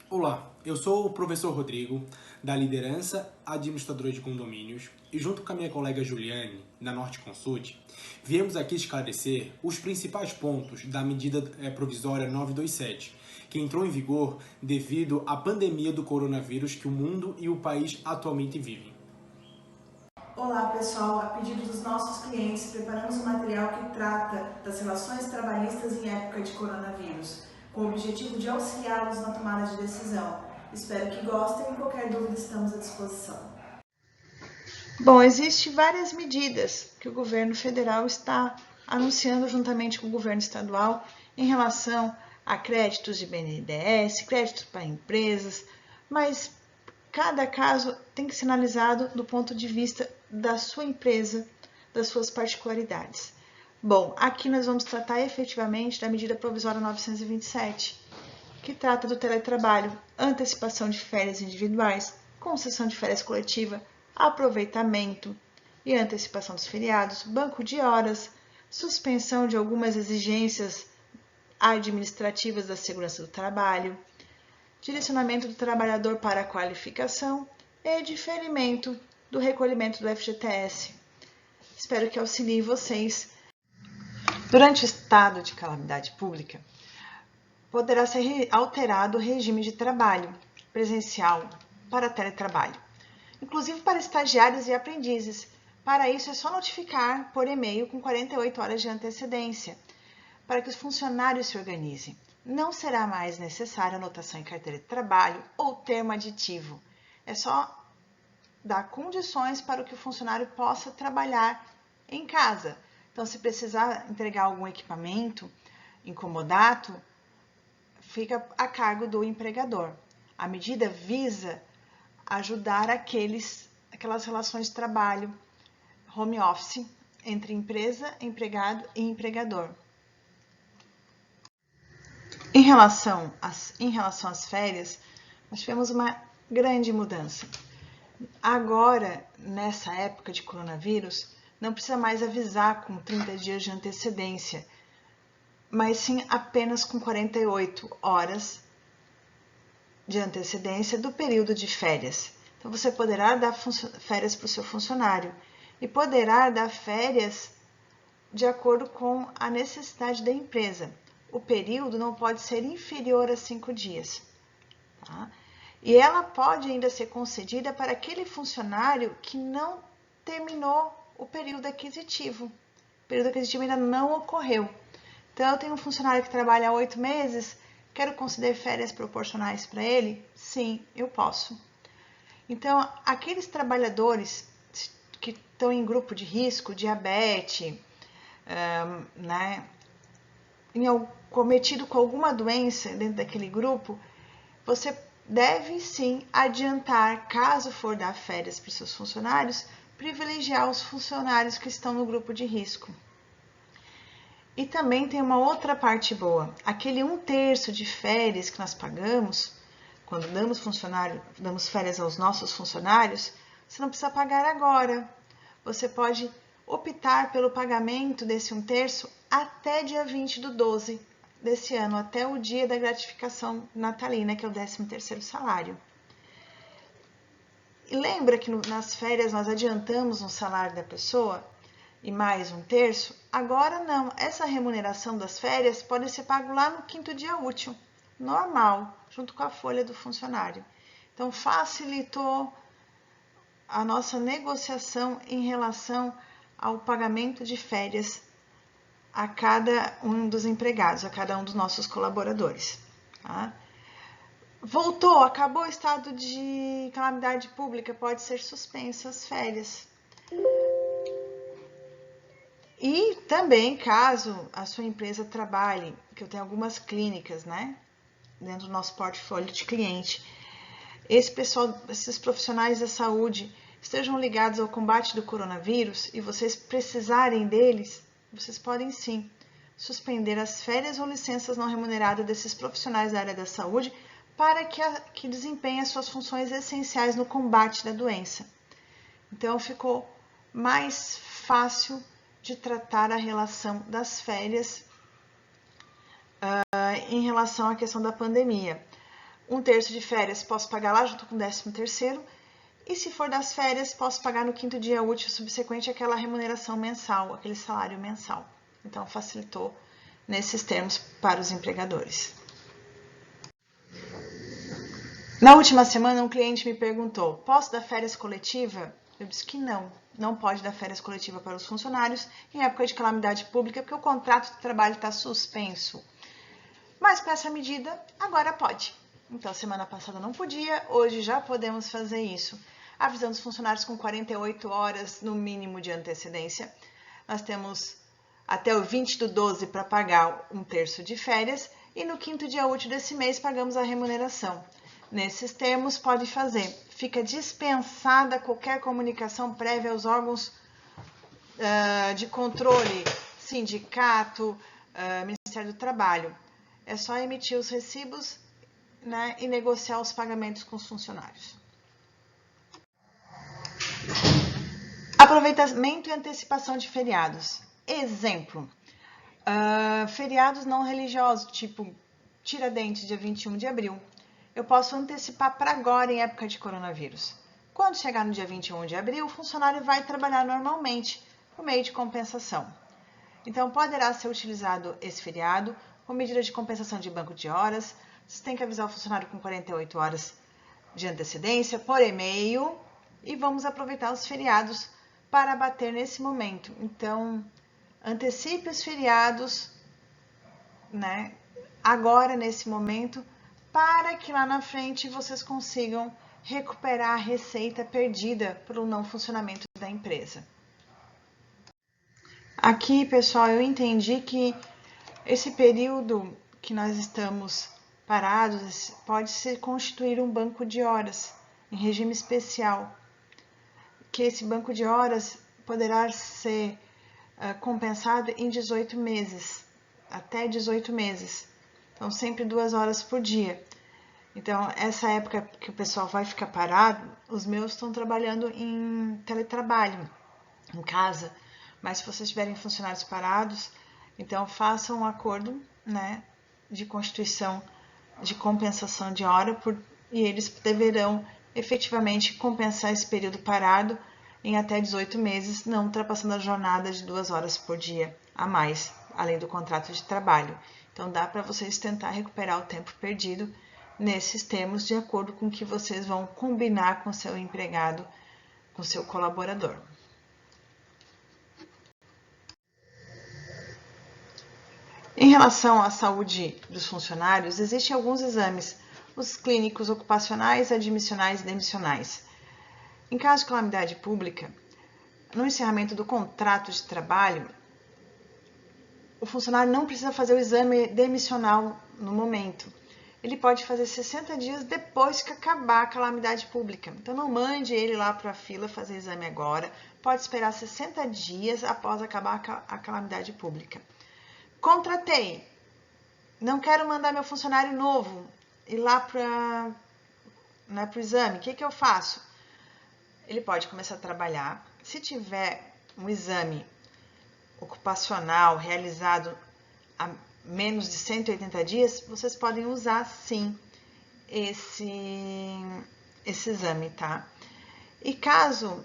Olá, eu sou o professor Rodrigo, da liderança administradora de condomínios, e junto com a minha colega Juliane, da Norte Consult, viemos aqui esclarecer os principais pontos da medida provisória 927, que entrou em vigor devido à pandemia do coronavírus que o mundo e o país atualmente vivem. Olá pessoal, a pedido dos nossos clientes, preparamos um material que trata das relações trabalhistas em época de coronavírus, com o objetivo de auxiliá-los na tomada de decisão. Espero que gostem e qualquer dúvida estamos à disposição. Bom, existem várias medidas que o governo federal está anunciando juntamente com o governo estadual em relação a créditos de BNDES, créditos para empresas, mas cada caso tem que ser analisado do ponto de vista da sua empresa, das suas particularidades. Bom, aqui nós vamos tratar efetivamente da medida provisória 927, que trata do teletrabalho, antecipação de férias individuais, concessão de férias coletiva, aproveitamento e antecipação dos feriados, banco de horas, suspensão de algumas exigências administrativas da segurança do trabalho, direcionamento do trabalhador para a qualificação e diferimento do recolhimento do FGTS. Espero que auxilie vocês. Durante o estado de calamidade pública, poderá ser alterado o regime de trabalho presencial para teletrabalho, inclusive para estagiários e aprendizes. Para isso, é só notificar por e-mail com 48 horas de antecedência, para que os funcionários se organizem. Não será mais necessária anotação em carteira de trabalho ou termo aditivo. É só dar condições para que o funcionário possa trabalhar em casa. Então, se precisar entregar algum equipamento incomodato, fica a cargo do empregador. A medida visa ajudar aquelas relações de trabalho, home office, entre empresa, empregado e empregador. Em relação às férias, nós tivemos uma grande mudança. Agora, nessa época de coronavírus, não precisa mais avisar com 30 dias de antecedência, mas sim apenas com 48 horas de antecedência do período de férias. Então, você poderá dar férias para o seu funcionário e poderá dar férias de acordo com a necessidade da empresa. O período não pode ser inferior a 5 dias. Tá? E ela pode ainda ser concedida para aquele funcionário que não terminou o período aquisitivo. O período aquisitivo ainda não ocorreu. Então, eu tenho um funcionário que trabalha há 8 meses, quero conceder férias proporcionais para ele? Sim, eu posso. Então, aqueles trabalhadores que estão em grupo de risco, diabetes, cometido com alguma doença dentro daquele grupo, você deve sim adiantar, caso for dar férias para os seus funcionários, privilegiar os funcionários que estão no grupo de risco. E também tem uma outra parte boa, aquele 1/3 de férias que nós pagamos, quando damos férias aos nossos funcionários, você não precisa pagar agora. Você pode optar pelo pagamento desse 1/3 até dia 20/12 desse ano, até o dia da gratificação natalina, que é o 13º salário. E lembra que nas férias nós adiantamos um salário da pessoa e mais 1/3? Agora não, essa remuneração das férias pode ser pago lá no 5º dia útil, normal, junto com a folha do funcionário. Então, facilitou a nossa negociação em relação ao pagamento de férias a cada um dos empregados, a cada um dos nossos colaboradores. Tá? Voltou, acabou o estado de calamidade pública, pode ser suspensa as férias. E também, caso a sua empresa trabalhe, que eu tenho algumas clínicas, né, dentro do nosso portfólio de cliente, esses profissionais da saúde estejam ligados ao combate do coronavírus e vocês precisarem deles, vocês podem sim suspender as férias ou licenças não remuneradas desses profissionais da área da saúde para que desempenhem as suas funções essenciais no combate da doença. Então, ficou mais fácil de tratar a relação das férias em relação à questão da pandemia. Um terço de férias posso pagar lá junto com o 13º. E se for das férias, posso pagar no 5º dia útil subsequente aquela remuneração mensal, aquele salário mensal. Então, facilitou nesses termos para os empregadores. Na última semana, um cliente me perguntou, posso dar férias coletiva? Eu disse que não pode dar férias coletiva para os funcionários em época de calamidade pública, porque o contrato de trabalho está suspenso. Mas para essa medida, agora pode. Então, semana passada não podia, hoje já podemos fazer isso. Avisando os funcionários com 48 horas no mínimo de antecedência. Nós temos até o 20/12 para pagar um terço de férias e no 5º dia útil desse mês pagamos a remuneração. Nesses termos, pode fazer. Fica dispensada qualquer comunicação prévia aos órgãos de controle, sindicato, Ministério do Trabalho. É só emitir os recibos, né, e negociar os pagamentos com os funcionários. Aproveitamento e antecipação de feriados. Exemplo, feriados não religiosos, tipo Tiradentes, dia 21 de abril. Eu posso antecipar para agora em época de coronavírus. Quando chegar no dia 21 de abril, o funcionário vai trabalhar normalmente, por meio de compensação. Então, poderá ser utilizado esse feriado com medida de compensação de banco de horas. Você tem que avisar o funcionário com 48 horas de antecedência, por e-mail, e vamos aproveitar os feriados para bater nesse momento. Então, antecipe os feriados, né, agora, nesse momento, para que lá na frente vocês consigam recuperar a receita perdida pelo não funcionamento da empresa. Aqui, pessoal, eu entendi que esse período que nós estamos parados pode se constituir um banco de horas em regime especial, que esse banco de horas poderá ser compensado em 18 meses, até 18 meses. Então, sempre 2 horas por dia. Então, essa época que o pessoal vai ficar parado, os meus estão trabalhando em teletrabalho, em casa. Mas se vocês tiverem funcionários parados, então façam um acordo, né, de constituição de compensação de hora e eles deverão efetivamente compensar esse período parado em até 18 meses, não ultrapassando a jornada de 2 horas por dia a mais, além do contrato de trabalho. Então, dá para vocês tentar recuperar o tempo perdido nesses termos, de acordo com o que vocês vão combinar com o seu empregado, com o seu colaborador. Em relação à saúde dos funcionários, existem alguns exames, os clínicos ocupacionais, admissionais e demissionais. Em caso de calamidade pública, no encerramento do contrato de trabalho, o funcionário não precisa fazer o exame demissional no momento. Ele pode fazer 60 dias depois que acabar a calamidade pública. Então, não mande ele lá para a fila fazer exame agora. Pode esperar 60 dias após acabar a calamidade pública. Contratei. Não quero mandar meu funcionário novo ir lá para o exame. O que eu faço? Ele pode começar a trabalhar. Se tiver um exame ocupacional realizado há menos de 180 dias, vocês podem usar sim esse exame, tá? E caso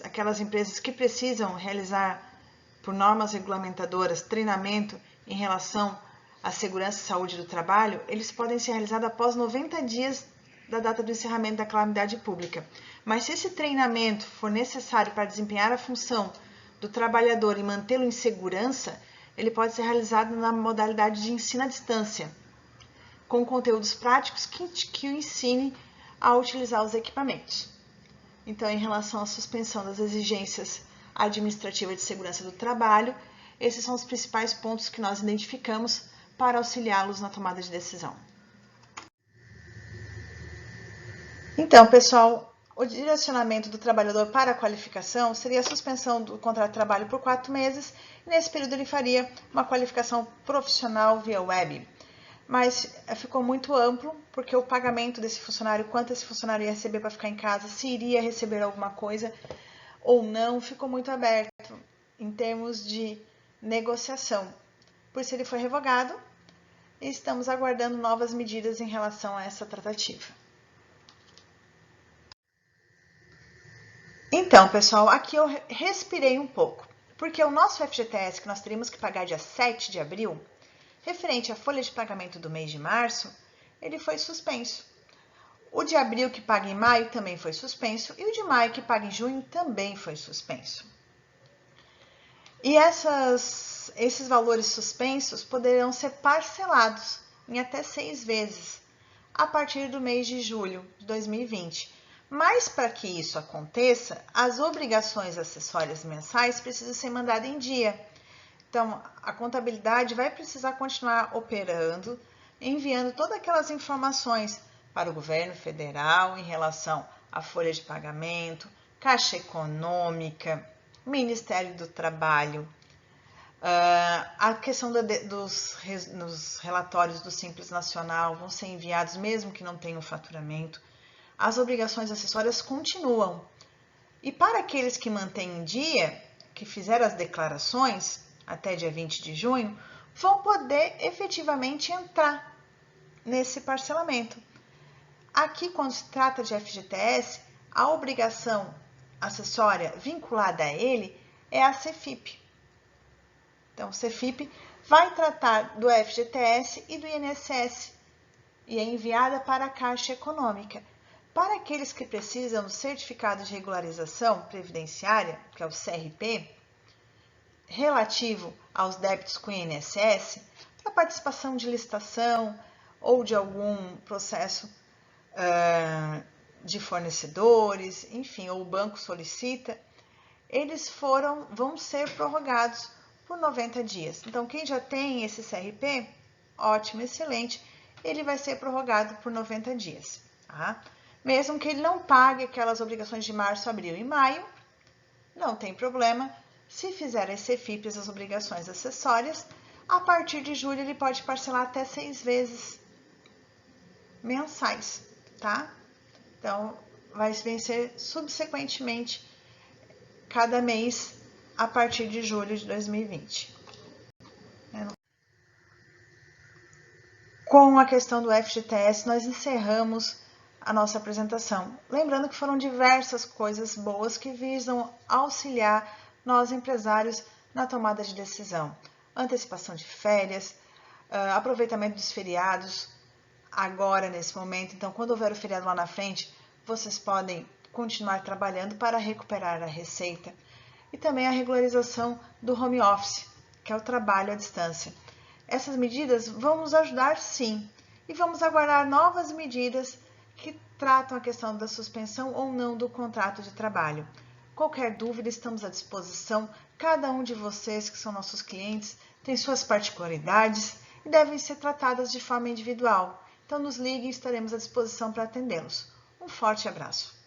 aquelas empresas que precisam realizar por normas regulamentadoras treinamento em relação à segurança e saúde do trabalho, eles podem ser realizados após 90 dias da data do encerramento da calamidade pública. Mas se esse treinamento for necessário para desempenhar a função do trabalhador e mantê-lo em segurança, ele pode ser realizado na modalidade de ensino à distância, com conteúdos práticos que o ensine a utilizar os equipamentos. Então, em relação à suspensão das exigências administrativas de segurança do trabalho, esses são os principais pontos que nós identificamos para auxiliá-los na tomada de decisão. Então, pessoal, o direcionamento do trabalhador para a qualificação seria a suspensão do contrato de trabalho por 4 meses, e nesse período ele faria uma qualificação profissional via web. Mas ficou muito amplo, porque o pagamento desse funcionário, quanto esse funcionário ia receber para ficar em casa, se iria receber alguma coisa ou não, ficou muito aberto em termos de negociação. Por isso ele foi revogado e estamos aguardando novas medidas em relação a essa tratativa. Então, pessoal, aqui eu respirei um pouco, porque o nosso FGTS que nós teríamos que pagar dia 7 de abril, referente à folha de pagamento do mês de março, ele foi suspenso. O de abril que paga em maio também foi suspenso e o de maio que paga em junho também foi suspenso. E esses valores suspensos poderão ser parcelados em até 6 vezes a partir do mês de julho de 2020. Mas para que isso aconteça, as obrigações acessórias mensais precisam ser mandadas em dia. Então, a contabilidade vai precisar continuar operando, enviando todas aquelas informações para o governo federal em relação à folha de pagamento, Caixa Econômica, Ministério do Trabalho, a questão dos relatórios do Simples Nacional vão ser enviados mesmo que não tenham faturamento. As obrigações acessórias continuam. E para aqueles que mantêm em dia, que fizeram as declarações até dia 20 de junho, vão poder efetivamente entrar nesse parcelamento. Aqui, quando se trata de FGTS, a obrigação acessória vinculada a ele é a CEFIP. Então, o CEFIP vai tratar do FGTS e do INSS e é enviada para a Caixa Econômica. Para aqueles que precisam do Certificado de Regularização Previdenciária, que é o CRP, relativo aos débitos com o INSS, para participação de licitação ou de algum processo de fornecedores, enfim, ou o banco solicita, eles vão ser prorrogados por 90 dias. Então, quem já tem esse CRP, ótimo, excelente, ele vai ser prorrogado por 90 dias, tá? Mesmo que ele não pague aquelas obrigações de março, abril e maio, não tem problema. Se fizer as CEFIPs, as obrigações acessórias, a partir de julho ele pode parcelar até 6 vezes mensais, tá? Então, vai vencer subsequentemente cada mês a partir de julho de 2020. Com a questão do FGTS, nós encerramos a nossa apresentação. Lembrando que foram diversas coisas boas que visam auxiliar nós empresários na tomada de decisão. Antecipação de férias, aproveitamento dos feriados agora, nesse momento. Então, quando houver o feriado lá na frente, vocês podem continuar trabalhando para recuperar a receita. E também a regularização do home office, que é o trabalho à distância. Essas medidas vão nos ajudar, sim, e vamos aguardar novas medidas que tratam a questão da suspensão ou não do contrato de trabalho. Qualquer dúvida, estamos à disposição. Cada um de vocês, que são nossos clientes, tem suas particularidades e devem ser tratadas de forma individual. Então, nos ligue e estaremos à disposição para atendê-los. Um forte abraço.